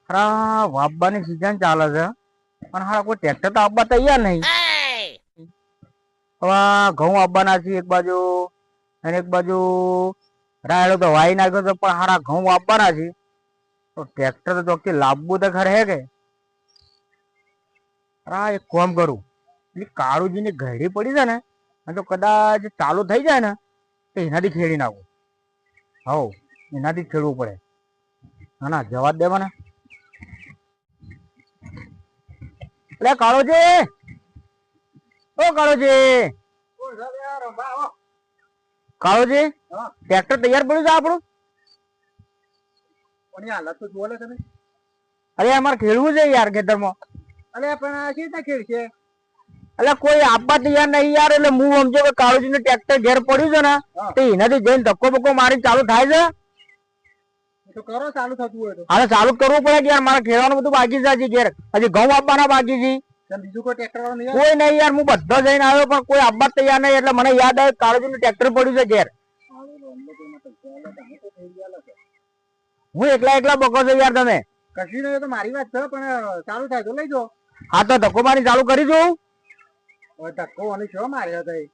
હારા વાવવાની સિઝન ચાલે છે પણ હારા કોઈ ટ્રેક્ટર તો આપવા તૈયાર નહીં. હવે ઘઉં આપવાના છે એક બાજુ અને એક બાજુ રાયડો તો વાઈ નાખ્યો તો પણ હારા ઘઉં આપવાના છે તો ટ્રેક્ટર તો ચોખ્ખી લાવવું તો ખરે હે કે હારા એક કામ કરું એટલે કાળુજીની ઘડી પડી છે ને તો કદાચ ચાલુ થઈ જાય ને તો એનાથી ખેડી નાખું. હવ એનાથી જ ખેડવું પડે. ના ના જવા જ દેવા ને. એટલે કાળોજી, ઓ કાળોજી, કાળોજી ટ્રેક્ટર તૈયાર પડ્યું છે આપણું? હાલત તો જોવો તમે. અરે અમારે ખેડવું છે યાર ખેતરમાં. અરે પણ આ કેવી રીતે ખેડ છે? એટલે કોઈ આપવા તૈયાર નહીં યાર. એટલે હું સમજો કે કાળોજી નું ટ્રેક્ટર ઘેર પડ્યું છે ને તો એનાથી જઈને ધક્કો બક્કો મારી ચાલુ થાય છે. તો કરો ચાલુ થતું હોય તો. હા ચાલુ કરવું પડે કે યાર મારે ખેડવાનું બધું બાકી છે હજી ઘેર. હજી ઘઉં આપવાના બાકી છે. બીજું કોઈ ટ્રેક્ટર વાળો નહીં? કોઈ નહીં યાર. હું બધો જઈને આવ્યો પણ કોઈ આપવા તૈયાર નહીં. એટલે મને યાદ આવે કાળોજી નું ટ્રેક્ટર પડ્યું છે ઘેર. હું એકલા બકો છો યાર તમે. કશું નહીં તો મારી વાત છે પણ ચાલુ થાય તો લઈ જો. હા તો ધક્કો મારી ચાલુ કરી દઉં. ધક્કો અને છો માર્યા હતા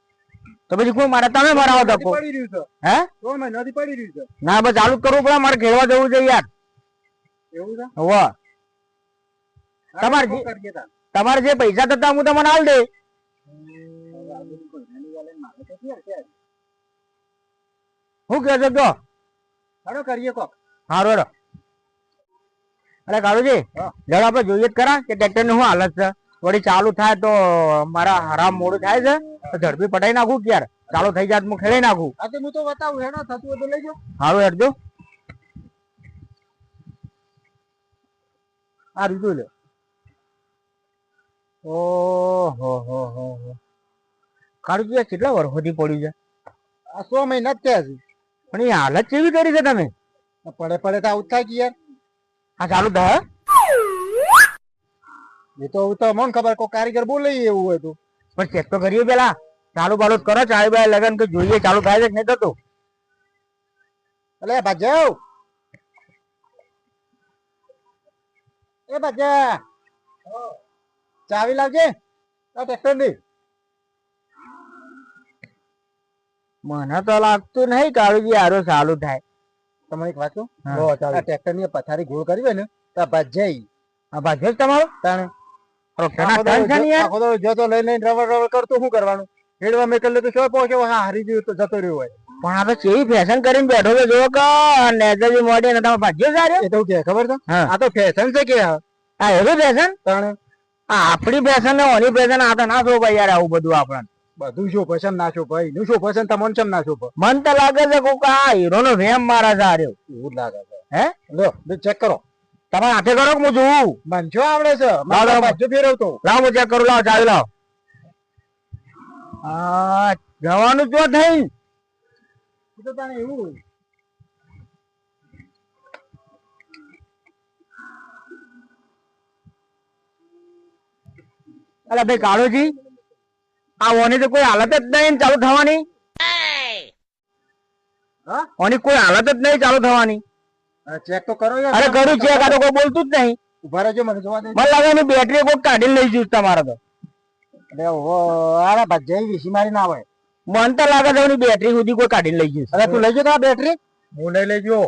તો પછી કોઈ મારે તમે મારાવો ધક્કો પડી રહ્યું છે. હે 6 મહિનાથી પડી રહ્યું છે. ના બસ ચાલુ જ કરવું પડે. મારે ખેડવા જવું છે યાર. એવું છે? હોવા તમારે જે પૈસા થતા હું તમને આલ દે. શું કહો છો કયો? હાલો કરીએ કોક. હારો હેડો. અરે કાળુજી જરા આપણે જોઈએ જ ખરા કે ટ્રેક્ટર ની શું હાલત છે. થોડી ચાલુ થાય તો મારા હરામ મોડું થાય છે તો ઝડપી પટાઈ નાખું કે યાર. ચાલુ થઈ જાય હું ખેડી નાખું. હા તો હું તો બતાવું હેડો થતું હોય તો લઈ જાઓ. હારું હેડજો. આ રીતું લે. ઓહો કાળુજી કેટલા વર્ષોથી પડ્યું છે? આ 6 મહિના જ થયા છે. પણ એ હાલત કેવી કરી છે તમે? પડે પડે તો આવું થાય કે યાર. આ ચાલુ થાય એ તો મને ખબર કોઈ કારીગર બોલે એવું હોય તો. પણ ચેક તો કરીએ પેલા. ચાલુ બાલુ કરો ચાલી બાય લગન કે જોઈએ ચાલુ થાય છે કે નહીં થતું. અલે ભાજવ, એ ભાજા ચાવી લાવજે આ ટ્રેક્ટર ની. મને તો લાગતું નહીં કાળુજી આરો ચાલુ થાય. તમે એક વાત કહું, હા. આ ટ્રેક્ટર ની પથારી ગોળ કરી હોય ને તો ભાજાઈ આ ભાગ્ય જ તમારો તાણે આખો દાડો જો તો લઈ લઈને રવડ કરતો શું કરવાનું? હેડવા મેં કરી લે તો શું પહોંચે હારી ગયું તો જતો રહ્યો હોય. પણ આ તો કેવી ફેશન કરીને બેઠો છે જો કે નેજાજી મોડે ને તમે ભાગ્યો સારે. એ તો કે ખબર છે હા. આ તો ફેશન છે કે આ એવી ફેશન? તાણે આ આપણી ફેશન ને ઓની ફેશન આ તો ના શોભાય યાર. આવું બધું આપણને બધું શું પસંદ ના શું ભાઈ નું શું પસંદ તમને ચમ ના શું મન તો લાગે છે કોક આ હીરો નો વેમ મારા છે આર્યો. એવું જ લાગે છે. હે લો ચેક કરો. તમે હાથે કરો કે હું જોઉં? મને શું આવડે છે? લાવ, બાજુ ફેરવતો. લાવ હું ચેક કરું. લાવ ચાવી લાવ. આ જવાનું જો થઈ. એ તો તાણે એવું અલા ભાઈ કાળુજી આ ઓની તો કોઈ હાલત જ નહીં ચાલુ થવાની. હા ઓની કોઈ હાલત જ નહીં ચાલુ થવાની. ચેક તો કરો યાર. અરે કરું છે આ તો કોઈ બોલતું જ નહીં. ઉભા રહેજો મને જોવા દે. મને લાગે એની બેટરી કોઈ કાઢીને લઈ જઈશ તમારે તો. અરે ઓહો અરે ભાઈ વીસી મારી ના આવે. મને તો લાગે છે એની બેટરી સુધી કોઈ કાઢીને લઈ જઈશ. અરે તું લઈ જો તો આ બેટરી. હું નહીં લઈ ગયો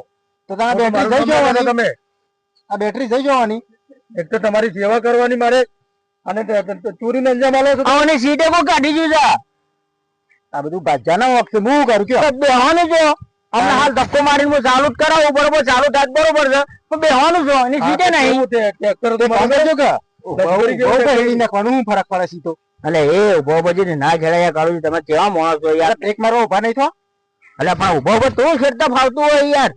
તો તારા બેટરી જઈ જવાની. તમે આ બેટરી જઈ જવાની. એક તો તમારી સેવા કરવાની મારે અને ચોરીને અંજામ આલો છો. આવની સીટે કોઈ કાઢી ગયું છે. આ બધું ભાજ્યાના વખતે હું કરું છું. બેહવાનું છો હમણાં હાલ ધક્કો મારીને હું ચાલુ જ કરાવું બરોબર ચાલુ થાય બરોબર છે પણ બેહવાનું છો એની સીટે નહીં. ટ્રેક્ટર તો બંધ કરજો કે નાખવાનું હું ફરક પડે સીધો. એટલે એ ઉભો પછી ના ખેડાયા કાઢું. તમે કેવા માણસ છો યાર? બ્રેક મારો ઉભા નહીં થો. એટલે પણ ઉભો તું ખેડતા ફાવતું હોય યાર.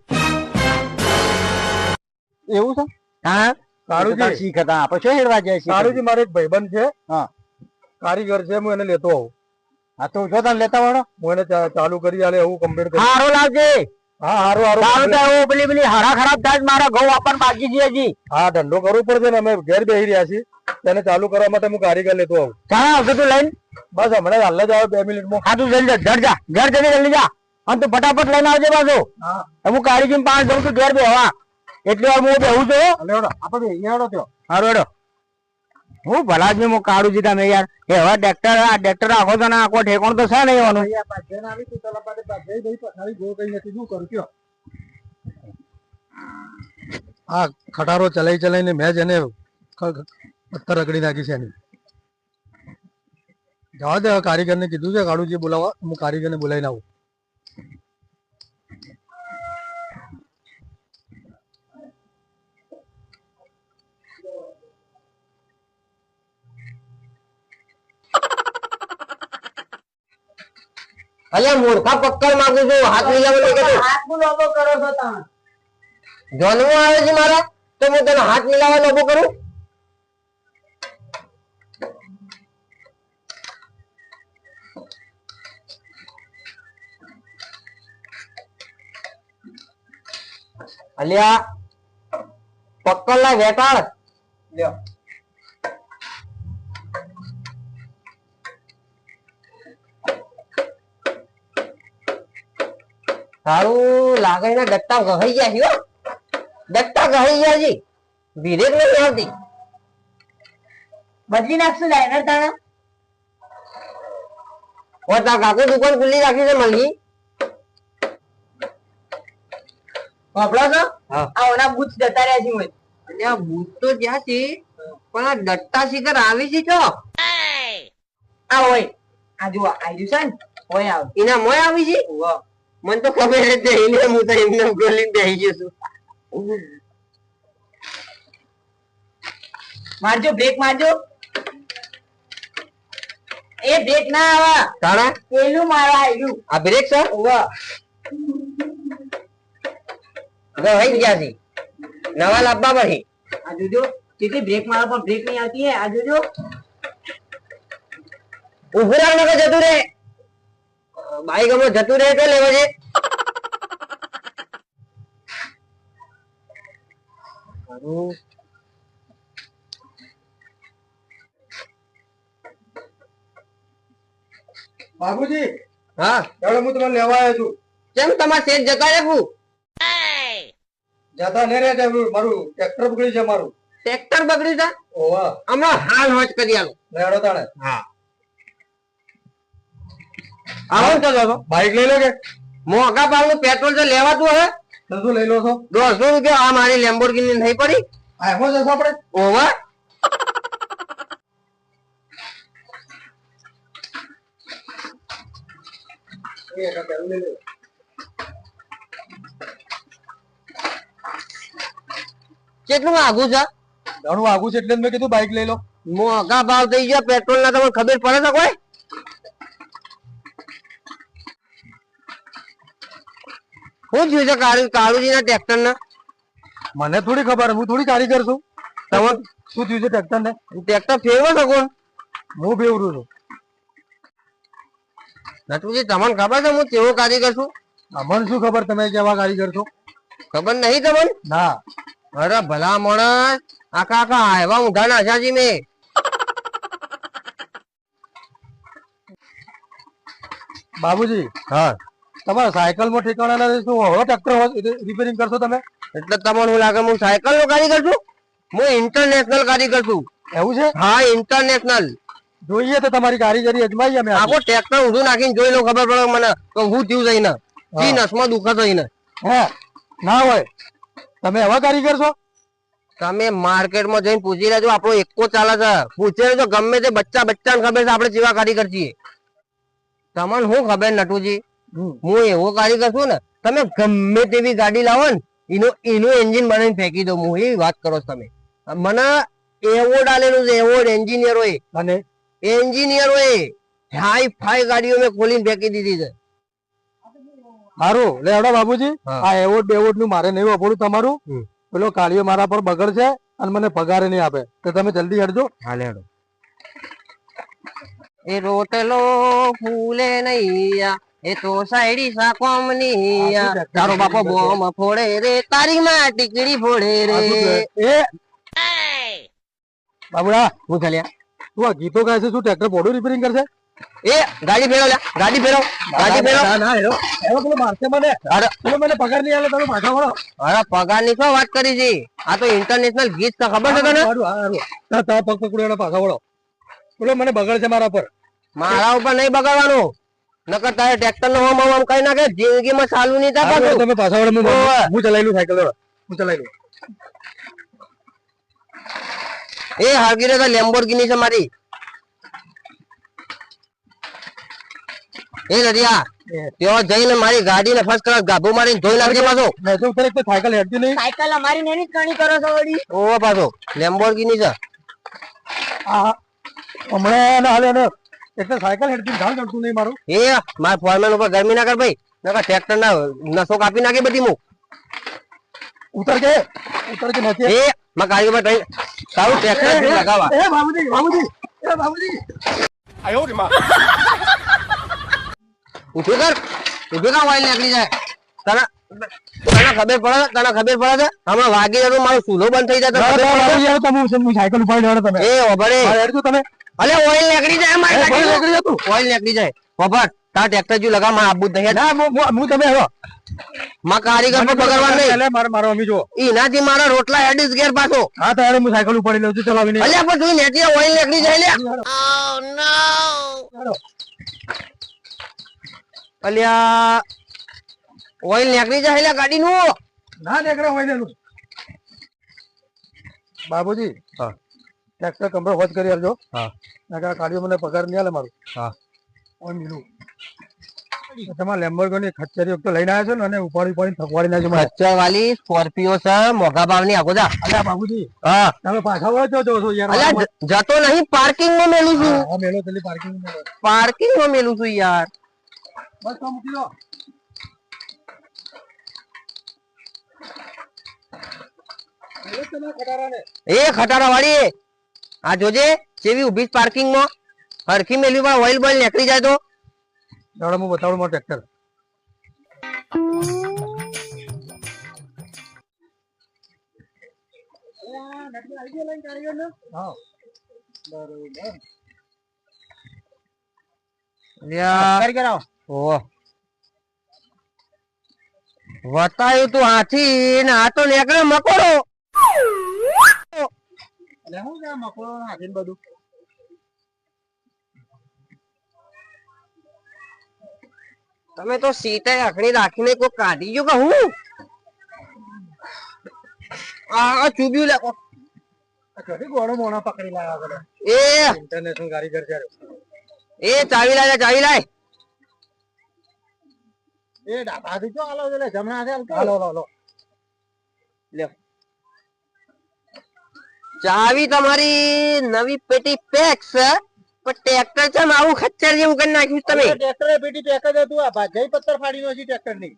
એવું છે? હા કાળુજી શીખતા આપણે શું હેડવા જાય છે? કાળુજી મારો એક ભાઈબંધ છે. હા કારીગર છે હું એને લેતો આવું. હા તો જો તને લેતા વાળો હું એને ચાલુ કરી આલે એવું કમ્પ્લીટ કરી. હારો લાવજે. હા હારો સારું થાય પેલી હારા ખરાબ થાય મારા ઘઉં આપણને બાકી છે હજી. હા ધંધો કરવો પડશે ને અમે ઘેર બેસી રહ્યા છીએ તેને ચાલુ કરવા માટે હું કારીગર લેતો આવું. ક્યાં આવશે તું લઈને? બસ હમણાં હાલ જ આવે 2 મિનિટમાં. હા તું જલ્દી ઘર જા જલ્દી જા અને તું ફટાફટ લઈને આવજે પાછો. હું કારીગર 5 જઉં છું ઘેર બેહવા. એટલી વાર હું બેહું છું. અલે હેડો આપણે અહીંયા હેડો ત્યો. હારું હેડો. હું ભલાજી હું કાઢું જી તમે યાર એ હવે ટ્રેક્ટર આખો તો ના આખો ઠેકોણ તો છે નહીં એવાનું. અહીંયા પાછળ આવી તું તલા પાસે ભાઈ ભાઈ પથારી જો કઈ નથી શું કરું કયો. આ ખટારો ચલાઈને મેં જ એને પથ્થર રગડી નાખી છે એની. જવા દે કારીગરને કીધું છે કાળુજી બોલાવવા હું કારીગરને બોલાવીને આવું. અલ્યા મૂર્ખા પક્કડ માંગુ છું હાથ મિલાવવાનો કે હાથ નું લોબો કરો છો તમે. જન્મ આવે છે મારા તો હું તને હાથ મિલાવવાનો ઉભો કરું. અલ્યા પક્કડ ના વેટાળ લ્યો. સારું લાગે ને ડટ્ટા ગહાઈ ગયા છે હો. ડટ્ટા ગહાઈ ગયા છે વિરેક નથી આવતી. બદલી નાખશું લાઈનર તાણે. તારા કાકુ દુકાન ખુલ્લી રાખી છે મલગી વાપરો છો. આ ઓના બૂથ જતા રહ્યા છે મોય. અલ્યા ભૂત તો જ્યાં છે પણ આ ડટ્ટા શિખર આવી છે છો આ હોય આ જો આયુ છે ને હોય આવ. એના મોય આવી છે. મને તો ખબર જ નહીં હું તો એમને ગોલીને બેસી ગયો છું. મારજો બ્રેક મારજો. એ બ્રેક ના આવા તાણા પેલું મારવા આવ્યું. આ બ્રેક છે ગઈ ગયા છે નવા લાવવા પછી. આ જોજો કેટલી બ્રેક મારવા પણ બ્રેક નહીં આવતી હે. આ જોજો ઉભું રાખ નકર જતું રે બાઈક અમે જતું રહે તો લેવા છે. બાબુજી હા ચાલો હું તમને લેવા આવ્યો છું. કેમ તમારે શેઠ જતા રહેવું જતા નહીં રહે મારું ટ્રેક્ટર બગડી છે મારું. ટ્રેક્ટર બગડ્યું છે ઓવા હમણાં હાલ હોજ કરી આલું. લેડો તાણે. હા આવો તો જો બાઈક લઈ લો કે મોંઘા ભાવનું પેટ્રોલ તો લેવાતું હે. શું લઈ લો છો? 200 રૂપિયા આ મારી લેમ્બોર્ગિની નહીં પડી. આ એમાં જશો આપણે ઓવર કેટલું આઘું છે. ઘણું આગું છે એટલે જ મેં કીધું બાઈક લઈ લો. મોંઘા ભાવ થઈ ગયા પેટ્રોલ ના તમને ખબર પડે છે કોઈ. શું થયું છે કાળુજી ના ટ્રેક્ટર ના. મને થોડી ખબર હું થોડી કારીગર છું. તમે શું થયું છે ટ્રેક્ટર ને? ટ્રેક્ટર ફેરવો છો કોણ હું બેવરું છું. નટુજી તમને ખબર છે હું કેવો કારીગર છું. અમને શું ખબર તમે કેવા કારીગર છો? ખબર નહીં તમને. ના અરે ભલા માણસ આખા આખા આવ્યા ઊંઘા નાખ્યા છે મેં. બાબુજી હા તમારા સાયકલ માં ઠેકાણા નથી શું હવે ટ્રેક્ટર રિપેરિંગ કરશો તમે? એટલે તમને શું લાગે હું સાયકલ નો કારીગર છું. હું ઇન્ટરનેશનલ કારીગર છું. એવું છે? હા ઇન્ટરનેશનલ. જોઈએ તો તમારી કારીગરી અજમાઈ અમે. આખો ટ્રેક્ટર ઊંધું નાખીને જોઈ લો ખબર પડે મને તો હું થયું જઈને ઈ નસમાં દુખે જઈને. હે ના હોય તમે એવા કારીગર છો? તમે માર્કેટમાં જઈને પૂછી લેજો આપણો એકો ચાલે છે. પૂછી લેજો ગમે તે બચ્ચાને ખબર છે આપણે જેવા કારીગર છીએ. તમને શું ખબર નટુજી હું એવો કારીગર છું ને તમે ગમે તેવી ગાડી લાવો ને એનું એન્જિન બનાવીને ફેંકી દો. હું એવી વાત કરો છો તમે. મને એવોર્ડ આલેલું છે એવોર્ડ એન્જિનિયરોએ. અને એન્જિનિયરોએ હાઈ ફાઈ ગાડીઓ મેં ખોલીને ફેંકી દીધી છે. સારું લે હેડો બાબુજી આ એવોર્ડ એવોર્ડ નું મારે નહીં વાપરું તમારું. પેલો કાળીઓ મારા પર બગડ છે અને મને પગાર નહીં આપે તો તમે જલ્દી હેડજો. હાલે હેડો. એ રોટલો ફૂલે નૈયા એ તો સાયડી સાકોમની તારો બાપો બોમ ફોડે રે તારી માં ટીકડી ફોડે રે. એ બાબુડા હું ચાલ્યા તું આ ગીતો ગાય છે શું ટ્રેક્ટર બોડું રિપેરિંગ કરશે? એ ગાડી ફેરવ લે, ગાડી ફેરવ, ગાડી ફેરવ. ના ના હેરો હેરો પેલો મારશે મને. અરે પેલો મને પગાર નહીં આલે તમે પાછા વળો. અરે પગાર ની શું વાત કરી છે? આ તો ઇન્ટરનેશનલ ગીત છે, ખબર છે તને? હારું, હારું. તા પગ પકડો એનો પાછા વળો. પેલો મને બગડ છે મારા પર. મારા ઉપર નહીં બગાડવાનું, નકર તારે ટ્રેક્ટર નો હોમ હોમ કઈ નાખે, જિંદગીમાં ચાલુ નહીં થાય પાછું. તમે પાછા વળો. ઓવે. હું ચલાવી લઉં સાયકલ. હું ચલાવી લઉં. એ હારગીરે તો લેમ્બોર્ગિની છે મારી. એ નદિયા ત્યાં જઈને મારી ગાડીને ફર્સ્ટ ક્લાસ ગાભો મારીને ધોઈ નાખજે પાછો. મેં તો ખરેખર તો સાયકલ હેડતી નહીં. સાયકલ અમારી નેની જ કણી કરો છો વળી. ઓવો પાછો લેમ્બોર્ગિની છે. આ હમણાં ના હાલે ને એટલે સાયકલ હેડતી ધાલ કરતું નહીં મારું. એ મારા ફોરમેન ઉપર ગરમી ના કર ભાઈ, નકર ટ્રેક્ટર ના નસો કાપી નાખે બધી હું. ઉતર કે નથી. એ મારા ગાડી ઉપર તારું ટ્રેક્ટર લગાવા. એ બાબુજી બાબુજી એ બાબુજી. ઉભી કર, ઉભી કર, વાઈલ નીકળી જાય. તને ખબર પડે, તને ખબર પડે છે હમણાં વાગી જતું મારું ચૂલો બંધ થઈ જાય તને ખબર પડે? તમે સાયકલ ઉપાડી લેવાનો તમે. એ ઓભરે હેડજો તમે. અલે ઓઇલ નીકળી જાય મારી ઓઇલ ગાડીમાં. નીકળી જતું. ઓઇલ નીકળી જાય. ઓભર તાર ટ્રેક્ટર જો લગા મારા આબુ જ નહીં. ના હું તમે હેડો. માં કારીગર પર પકડવા નહીં. એટલે મારો અમી જો. એનાથી મારા રોટલા હેડીસ ઘેર પાછો. હા તો હેડો હું સાયકલ ઉપાડી લઉં છું. ચલાવીને અલ્યા પણ તું નેટી ઓઇલ નીકળી જાય લે. હેડો. અલ્યા ઓઇલ નીકળી જાય લે ગાડી નું. ના નીકળે હોય ને બાબુજી. હા. ટ્રેક્ટર કમ્પ્લીટ વોચ કરી આલજો. હા. નકર કાઢ્યો મને પગાર નહીં આલે મારું. હા. ઓન મિલું. તમારા લેમ્બોર્ગિની ખચ્ચરી તો લઈને આવ્યા છો ને અને ઉપાડી થકવાડી નાખજો મને. ખચ્ચર વાળી સ્કોર્પિયો છે, મોઘા ભાવની આગો જા. અલ્યા બાબુજી હા. તમે પાછા વળો છો યાર. અલ્યા જતો નહીં, પાર્કિંગ માં મેલું છું. હા મેલો પેલી પાર્કિંગ પાર્કિંગ માં મેલું છું યાર. બસ તો મૂકી દો. એ ખટારા વાળી આ જોજે જેવી ઉભી પાર્કિંગ માં હરખી મેલી પણ ઓઇલ બોઇલ નીકળી જાય તો. દાડો હું બતાવું મારું ટ્રેક્ટર. હા અલ્યા, ઓહ વતાયું તું હાથી ને આ તો નીકળે મકોડો. એટલે હું છે મકોડો નાખીને બધું. તમે તો સીટે આખડી રાખીને કોઈ કાઢી ગયો કે હું આ ચૂબ્યું લે. કદી ગોળો મોણા પકડી લાવ્યા કરે. એ ઇન્ટરનેશનલ કારીગર છે. એ ચાવી લાય, ચાવી લાય. એ ડાબાથી જો આલો એટલે જમણા છે. હાલો હાલો લ્યો ચાવી તમારી નવી પેટી પેક છે, પણ ટ્રેક્ટર છે ને આવું ખચ્ચર જેવું કરી નાખ્યું તમે. ટ્રેક્ટર પેટી પેક જ હતું. આ ભાજઈ પત્તર ફાડી નો છે ટ્રેક્ટર ની.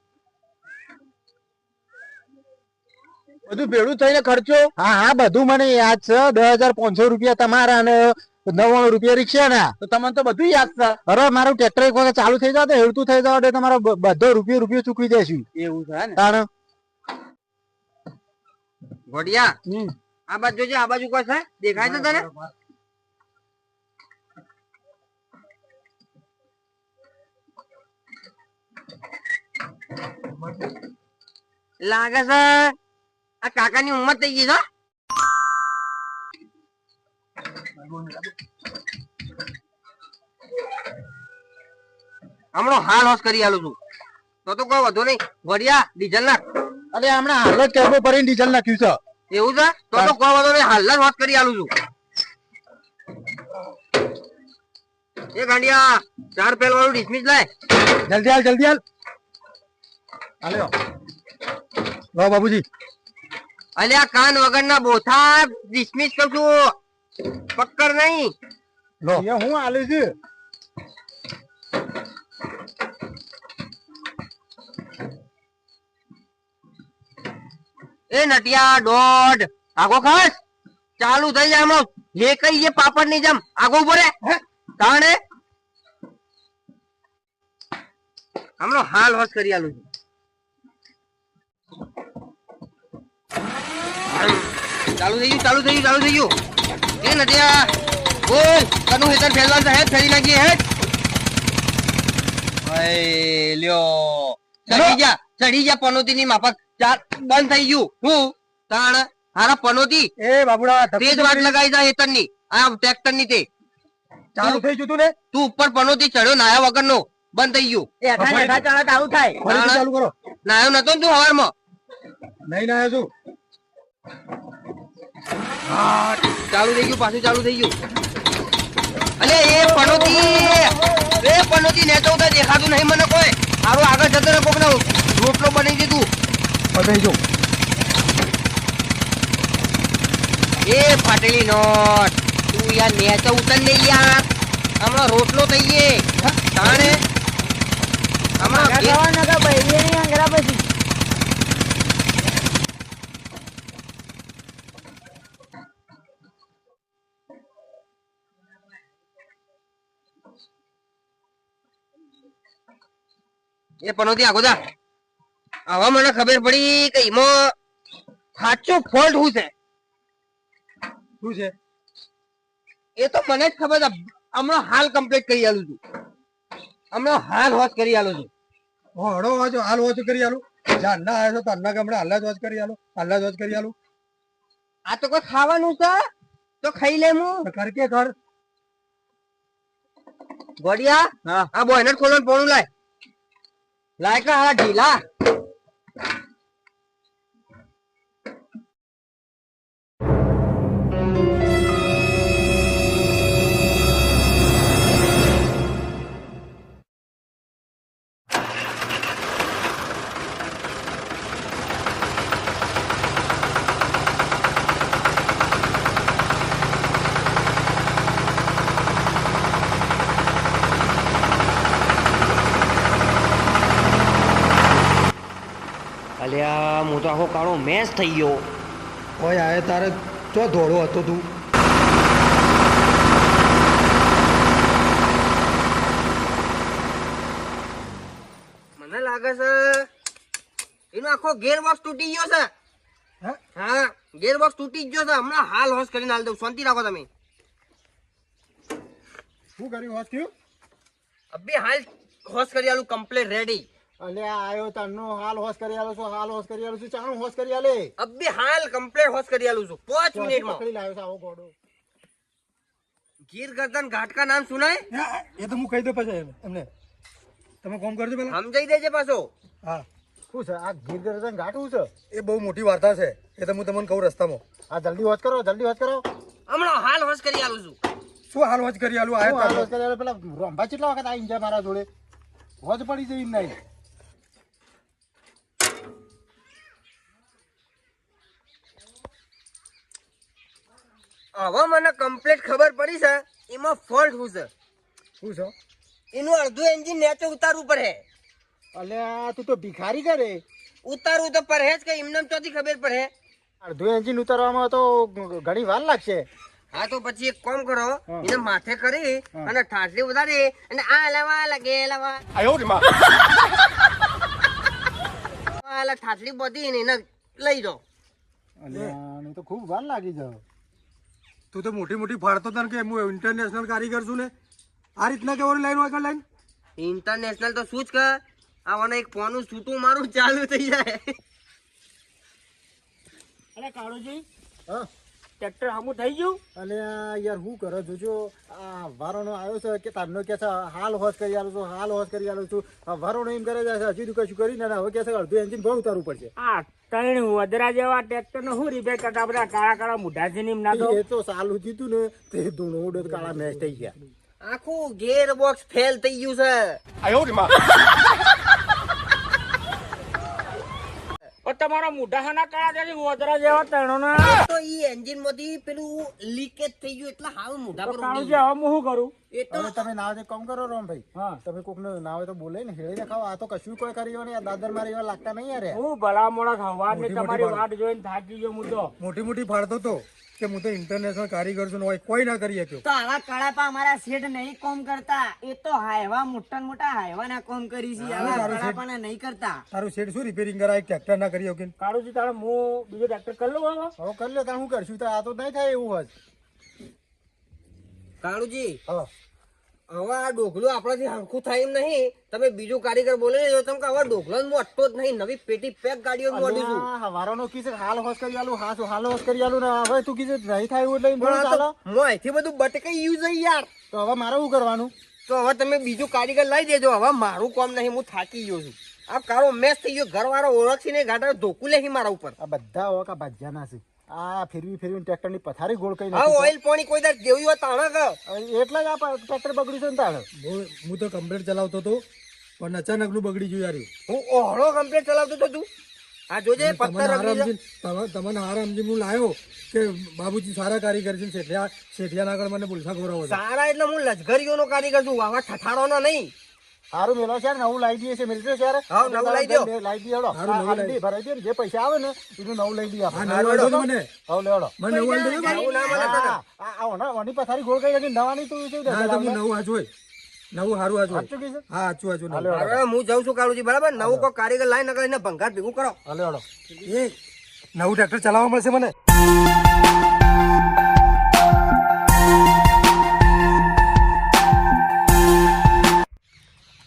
બધું ભેળું થઈને ખર્ચો. હા હા બધું મને યાદ છે. 10,500 રૂપિયા તમારા અને 99 રૂપિયા રિક્ષા ના. તો તમને તો બધું યાદ છે. અરે મારું ટ્રેક્ટર એક વખત ચાલુ થઈ જાવ હેડતું થઈ જાવ એટલે તમારો બધો રૂપિયો ચૂકવી દેશું. એવું છે ને તાણ. ઘોડિયા આ બાજુ જોજે, આ બાજુ કોઈ છે દેખાય છે તને? લાગે છે આ કાકાની ઉંમર થઈ ગઈ છે. હમણાં હાલ હોશ કરી આલું છું તો કોઈ વધુ નહીં. ઘોડિયા ડીઝલ નાખ. અરે હમણાં હાલ જ કેબો ભરીને ડીઝલ નાખ્યું છે. એવું છે તો કોઈ વધુ નહીં, હાલ જ હોશ કરી આલું છું. એ ગાંડિયા 4 પેલ વાળું ડિસમિસ લાય. જલ્દી હાલ જલ્દી હાલ. હાલ્યો લો બાબુજી. અલ્યા કાન વગરના બોથા ડિસમિસ કર છું, પક્કર નહીં. લો હું હાલું છું. એ નટિયા દોઢ આગો ખાસ ચાલુ થઈ જાય હમણાં. લે કઈ એ પાપડ ની જેમ આગો ઉભો રે તાણે હમણાં હાલ હોશ કરી આલું છું. ચાલુ થઈ ગયું, ચાલુ થઈ ગયું, ચાલુ થઈ ગયું. એ નટિયા બોલ કનું હેતર ફેરવાનું છે, હેડ ફેરી નાખીએ હેડ. એ લ્યો ચડી જા પનોતી ની માફક ચાર બંધ થઈ ગયું હું તાણ હારા પનોતી એ બાબુડા તેજ વાટ લગાઈ જા હેતર ની આ ટ્રેક્ટર ની તે ચાલુ થઈ ગયું તું ને તું ઉપર પનોતી ચડ્યો નાયા વગર નો બંધ થઈ ગયું એઠા ચાલે તો આવું થાય ફરીથી ચાલુ કરો નાયો નતો ને તું હવારમાં નહીં ના છું ચાલુ થઈ ગયું પાછું ચાલુ થઈ ગયું અલે એ પનોતી ને તો દેખાતું નહીં મને કોઈ સારું આગળ જતો ને કોક રોટલો બની દીધું પતાઈ જો એ ફાટેલી નોટ તું યાર નેચો ઉતર ને યાર હમણાં રોટલો થઈએ તાણે હમણાં એ પનોતી આગો જા આવા મને ખબર પડી કે એમાં સાચો ફોલ્ટ શું છે શું છે એ તો મને જ ખબર છે હમણાં હાલ કમ્પ્લીટ કરી આલું છું હમણાં હાલ હોશ કરી આલું છું હડો વાંચો હાલ વાંચો કરી આલું જાનના આવ્યો છો તારના ગામડે હાલ જ વાંચ કરી આલું હાલ જ વાંચ કરી આલું આ તો કોઈ ખાવાનું છે તો ખાઈ લે હું કર કે કર ગોડિયા આ બોયનટ ખોલવાનું પોણું લાય કા આ ઢીલા અલ્યા હું તો આખો કાળો મેચ થઈ ગયો ઓય આય તારે ચો ધોળો હતો તું મને લાગે છે એનો આખો ગેર બોક્સ તૂટી ગયો છે હા ગેર બોક્સ તૂટી ગયો છે હમણાં હાલ હોશ કરીને હાલ દઉં શાંતિ રાખો તમે શું કર્યું હોત થયું અબે હાલ હોશ કરી આલું કમ્પ્લીટ રેડી અલે આયો તારનો હાલ હોશ કરી આલો છો હાલ હોશ કરી આલો છું ચાણું હોશ કરી આલે અબે હાલ કમ્પ્લીટ હોશ કરી આલું છું 5 મિનિટમાં પકડી લાવ્યો છે આવો ઘોડો ગીર ગર્દન ઘાટ કા નામ સુના હે એ તો હું કહી દઉં પછી એમને તમે કોમ કરજો પેલા સમજાઈ દેજે પાછો હા શું છે આ ગીરગર્દન ઘાટ શું છે એ બહુ મોટી વાર્તા છે એ તો હું તમને કહું રસ્તામાં હા જલ્દી હોશ કરો હમણાં હાલ હોશ કરી આલું છું શું હાલ હોશ કરી આલું આયો હાલ હોશ કરી આલો પેલા રોંભા કેટલા વખત આવીને જાય મારા જોડે હોશ પડી જઈ નહીં હવે મને કમ્પ્લીટ ખબર પડી છે એમાં ફોલ્ટ શું છે શું છે એનું અડધું એન્જિન નેચે ઉતારવું પડે અલ્યા તું તો ભિખારી કરે ઉતારવું તો પડે જ કે એમને ચોથી ખબર પડે અડધું એન્જિન ઉતારવામાં તો ઘણી વાર લાગશે હા તો પછી એક કામ કરો એને માથે કરી અને ઠાઠલી ઉતારી અને આ લવા લગે લવા ઠાઠલી બધી એને લઈ જાઓ અલ્યા તો ખૂબ વાર લાગી જાવ તું તો મોટી મોટી ફાડતો તને કે હું ઇન્ટરનેશનલ કારીગર છું ને આ રીતના કેવાની લાઈન આગળ લાઈન ઇન્ટરનેશનલ તો શું જ કર આવાને એક ફોનું છૂટું મારું ચાલુ થઈ જાય અરે કાળુજી હા ટ્રેક્ટર હમું થઈ ગયું અને યાર હું કરે જોજો આ વારોનો આવ્યો છે કે તારનો કે છે હાલ હોશ કરી આલું છું હાલ હોશ કરી આલું છું વારોનો એમ કરે છે હજી તું કશું કરીને હવે કે છે અડધું એન્જિન પણ ઉતારવું પડશે આ ત્રણ વધરા જેવા ટ્રેક્ટર નો શું રિપેર કરતા બધા કાળા કાળા મુઢા છે ને એમ ના એ તો સાલું જીતું ને તે ધૂણો ઉડે કાળા મેચ થઈ ગયા આખું ગેર બોક્સ ફેલ થઈ ગયું છે પણ તમારા મુઢા હના કાળા છે વધરા જેવા ત્રણો ના તો ઈ એન્જિન માંથી પેલું લીકેજ થઈ ગયું એટલે હાવ મોઢા પર ઉડી કાળુજી હવે હું શું કરું એ તો હવે તમે નાવ કામ કરો રોમ ભાઈ હા તમે કોક ને નાવે તો બોલે ને હેળી ખાવ આ તો કશું કોઈ કર્યો ને દાદર મારી એવા લાગતા નહીં યાર હું ભલા મોડા હવા ને તમારી વાત જોઈને થાકી ગયો હું તો મોટી મોટી ફાડતો તો કે હું તો ઇન્ટરનેશનલ કારીગર છું ને કોઈ ના કરી શક્યો તો આવા કળાપા અમારા શેઠ નહીં કોમ કરતા એ તો હાયવા મોટા મોટા હાયવા ના કોમ કરી છે આવા કળાપા નહીં કરતા તારું શેડ શું રિપેરિંગ કરાય ટ્રેક્ટર ના કરી શક્યો કાળુજી તારે હું બીજો ટ્રેક્ટર કરી લઉં હવે હવે કરી લે તાર શું કરશું તો આ તો નહીં થાય એવું હોત કાળુજી હા હવે આ ડોકલું આપણાથી હરખું થાય એમ નહીં. તમે બીજું કારીગર બોલી લેજો. તમે હવે ડોકલો મોટો જ નહીં, નવી પેટી પેક ગાડીઓ મોડીશું. હવારોનો કીધું હાલ હોશ કરી આલું, હાલ હોશ કરી આલું ને હવે તું કીધું નહીં થાય એવું એટલે એમ થોડું ચાલે. હું અહીંથી બધું બટકાઈ ગયું છે યાર. તો હવે મારે શું કરવાનું? તો હવે તમે બીજું કારીગર લઈ દેજો. હવે મારું કામ નહીં, હું થાકી ગયો છું. આ કાળો મેસ થઈ ગયો, ઘરવાળો ઓળખી નહીં ગાડા ધોકું લે મારા ઉપર. આ બધા ઓકા ભાજ્યાના છે. આ ફેરવી ટ્રેક્ટર ની પથારી ગોળ કઈ હા ઓઇલ પાણી કોઈ દર જેવી હોય તાણે કે એટલે જ આ ટ્રેક્ટર બગડ્યું છે ને તાણે. હું તો કમ્પ્લેટ ચલાવતો હતો પણ અચાનક નું બગડી ગયું યાર. હું ઓહળો કમ્પ્લેટ ચલાવતો તો તું. આ જોજે પથ્થર રગડી તમને આરામજી હું લાવ્યો કે બાબુજી સારા કારીગર છે, શેઠિયા આગળ મને બોલતા ગૌરવ છે. સારા એટલે હું લશ્કરીઓનો કારીગર છું, આવા ઠઠારોનો નહીં. સારું મેલો છે નવું લાવી દઈએ છે મિલિટરી છે હા, નવું લાવી દો. લાવી દઈએ હેડો. સારું, નવું લાવી. ભરાઈ દે જે પૈસા આવે ને એનું નવું લઈ દઈએ હા, આપણે. નવું આલજો ને મને. હવે લેવડો. મને નવું આલજો ને. નવું ના મળે તને. ઓની પથારી ગોળ કઈ નાખી નવાની તું શું હા, તો હું નવું હાચું હોય. નવું હારું હાચું હોય. સાચું કીધું? હા, હાચું નવું. હાલો. હવે હું જાઉં છું કાળુજી, બરાબર? નવું કોઈ કારીગર લાઈ નકર એને ભંગાર ભેગું કરો. હાલો હેડો. એ નવું ટ્રેક્ટર ચલાવવા મળશે મને.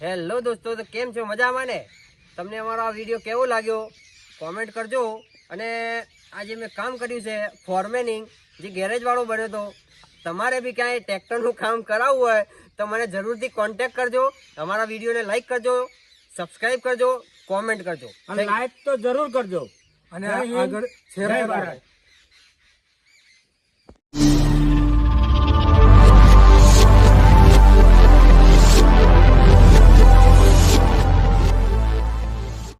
હેલો દોસ્તો, તો કેમ છો? મજામાં ને? તમને અમારો આ વિડીયો કેવો લાગ્યો કોમેન્ટ કરજો. અને આજે મેં કામ કર્યું છે ફોર્મેનિંગ, જે ગેરેજ વાળો બન્યો હતો. તમારે બી ક્યાંય ટ્રેક્ટરનું કામ કરાવવું હોય તો મને જરૂરથી કોન્ટેક્ટ કરજો. અમારા વિડીયોને લાઈક કરજો, સબસ્ક્રાઇબ કરજો, કોમેન્ટ કરજો. લાઈક તો જરૂર કરજો. અને આગળ શેર કરજો.